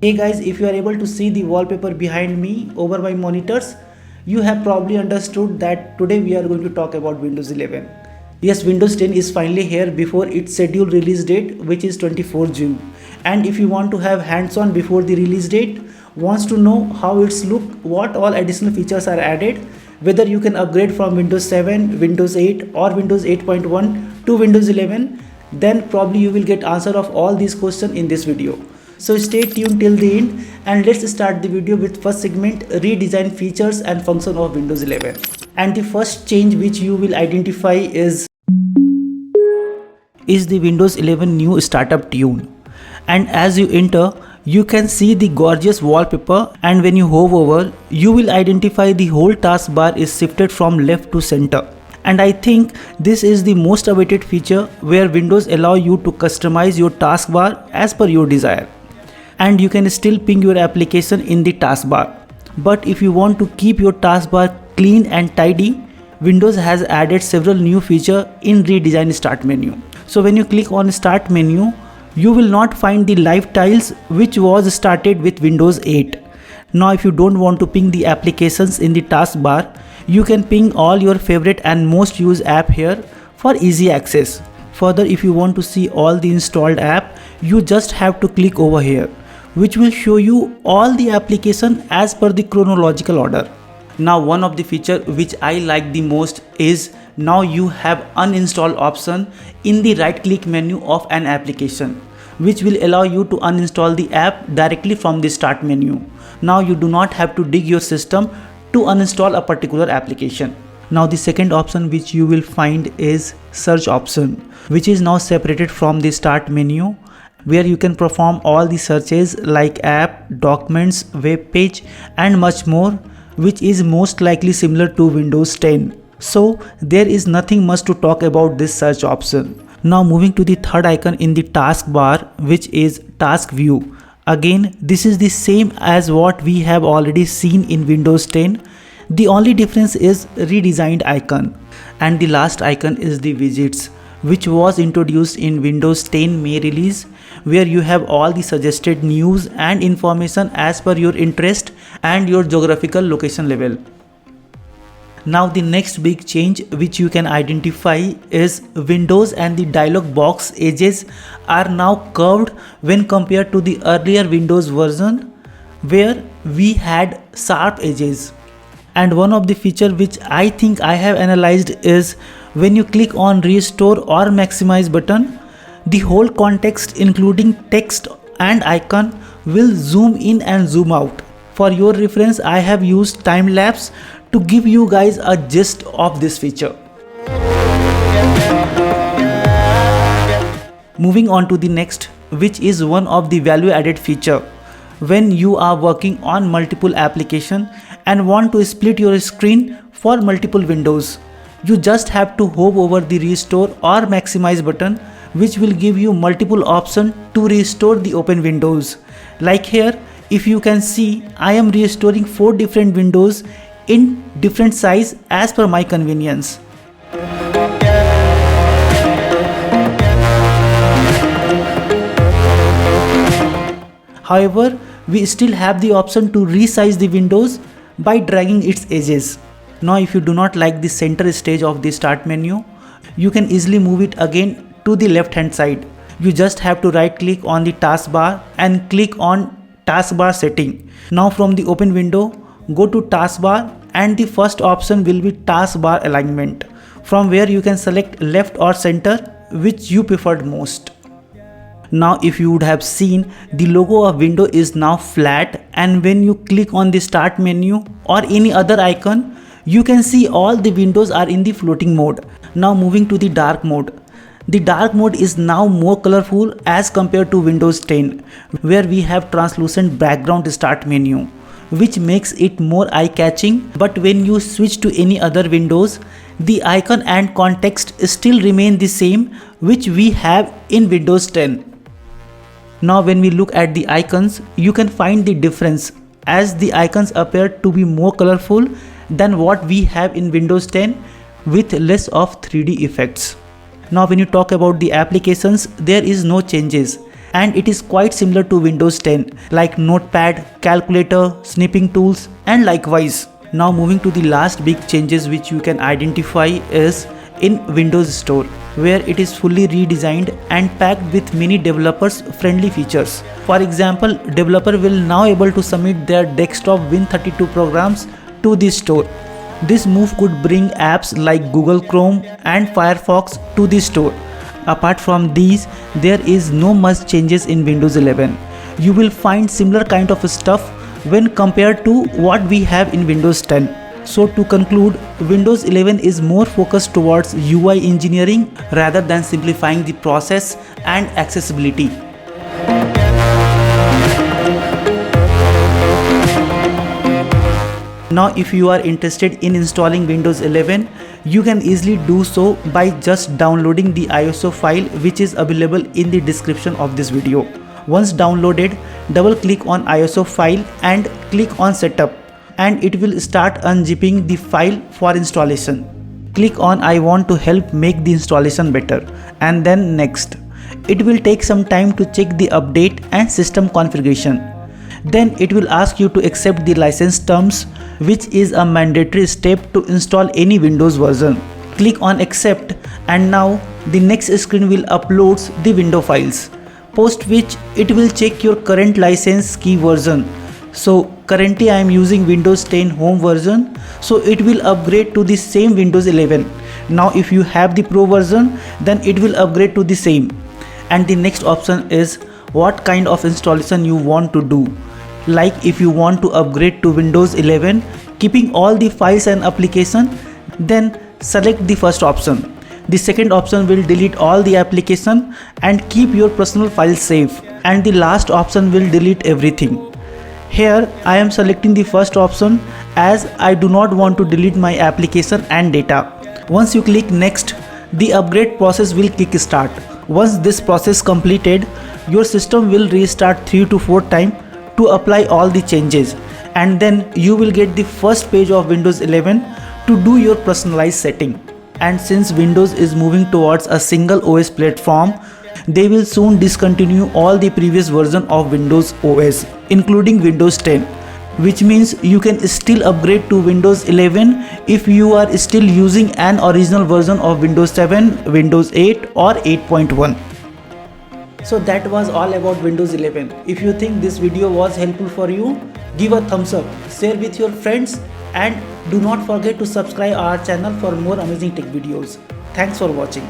Hey guys, if you are able to see the wallpaper behind me over my monitors, you have probably understood that today we are going to talk about Windows 11. Yes, Windows 10 is finally here before its scheduled release date, which is 24 June. And if you want to have hands-on before the release date, wants to know how it's look, what all additional features are added, whether you can upgrade from Windows 7, Windows 8 or Windows 8.1 to Windows 11, then probably you will get answer of all these questions in this video. So stay tuned till the end and let's start the video with first segment, redesign features and function of Windows 11. And the first change which you will identify is the Windows 11 new startup tune. And as you enter, you can see the gorgeous wallpaper, and when you hover over, you will identify the whole taskbar is shifted from left to center. And I think this is the most awaited feature where Windows allow you to customize your taskbar as per your desire. And you can still ping your application in the taskbar. But if you want to keep your taskbar clean and tidy, Windows has added several new features in redesign start menu. So when you click on start menu, you will not find the live tiles which was started with Windows 8. Now if you don't want to ping the applications in the taskbar, you can ping all your favorite and most used app here for easy access. Further, if you want to see all the installed app, you just have to click over here, which will show you all the application as per the chronological order. Now one of the feature which I like the most is now you have uninstall option in the right click menu of an application, which will allow you to uninstall the app directly from the start menu. Now you do not have to dig your system to uninstall a particular application. Now the second option which you will find is search option, which is now separated from the start menu, where you can perform all the searches like app, documents, web page and much more, which is most likely similar to Windows 10. So there is nothing much to talk about this search option. Now moving to the third icon in the taskbar, which is task view. Again, this is the same as what we have already seen in Windows 10. The only difference is redesigned icon. And the last icon is the widgets, which was introduced in Windows 10 May release, where you have all the suggested news and information as per your interest and your geographical location level. Now the next big change which you can identify is Windows and the dialog box edges are now curved when compared to the earlier Windows version where we had sharp edges. And one of the feature which I think I have analyzed is when you click on restore or maximize button, the whole context including text and icon will zoom in and zoom out. For your reference, I have used time lapse to give you guys a gist of this feature. Moving on to the next, which is one of the value added feature. When you are working on multiple applications and want to split your screen for multiple windows, you just have to hover over the restore or maximize button, which will give you multiple options to restore the open windows. Like here, if you can see, I am restoring 4 different windows in different size as per my convenience. However, we still have the option to resize the windows by dragging its edges. Now if you do not like the center stage of the start menu, you can easily move it again to the left hand side. You just have to right click on the taskbar and click on taskbar setting. Now from the open window, go to taskbar and the first option will be taskbar alignment, from where you can select left or center, which you preferred most. Now if you would have seen, the logo of window is now flat, and when you click on the start menu or any other icon, you can see all the windows are in the floating mode. Now moving to the dark mode. The dark mode is now more colorful as compared to Windows 10, where we have translucent background start menu, which makes it more eye-catching. But when you switch to any other windows, the icon and context still remain the same, which we have in Windows 10. Now when we look at the icons, you can find the difference, as the icons appear to be more colorful than what we have in Windows 10 with less of 3D effects. Now when you talk about the applications, there is no changes, and it is quite similar to Windows 10 like Notepad, calculator, snipping tools and likewise. Now moving to the last big changes which you can identify is in Windows Store, where it is fully redesigned and packed with many developers friendly features. For example, developer will now able to submit their desktop Win32 programs to the store. This move could bring apps like Google Chrome and Firefox to the store. Apart from these, there is no much changes in Windows 11. You will find similar kind of stuff when compared to what we have in Windows 10. So to conclude, Windows 11 is more focused towards UI engineering rather than simplifying the process and accessibility. Now if you are interested in installing Windows 11, you can easily do so by just downloading the ISO file which is available in the description of this video. Once downloaded, double click on ISO file and click on setup, and it will start unzipping the file for installation. Click on I want to help make the installation better and then next. It will take some time to check the update and system configuration. Then it will ask you to accept the license terms, which is a mandatory step to install any Windows version. Click on accept and now the next screen will upload the window files, post which it will check your current license key version. So currently I am using Windows 10 home version, so it will upgrade to the same Windows 11. Now if you have the Pro version, then it will upgrade to the same. And the next option is what kind of installation you want to do. Like if you want to upgrade to Windows 11 keeping all the files and application, then select the first option. The second option will delete all the application and keep your personal files safe, and the last option will delete everything. Here I am selecting the first option as I do not want to delete my application and data. Once you click next, the upgrade process will kick start. Once this process completed, your system will restart 3 to 4 times to apply all the changes, and then you will get the first page of Windows 11 to do your personalized setting. And since Windows is moving towards a single OS platform, they will soon discontinue all the previous version of Windows OS, including Windows 10, which means you can still upgrade to Windows 11 if you are still using an original version of Windows 7, Windows 8 or 8.1. So that was all about Windows 11. If you think this video was helpful for you, give a thumbs up, share with your friends, and do not forget to subscribe our channel for more amazing tech videos. Thanks for watching.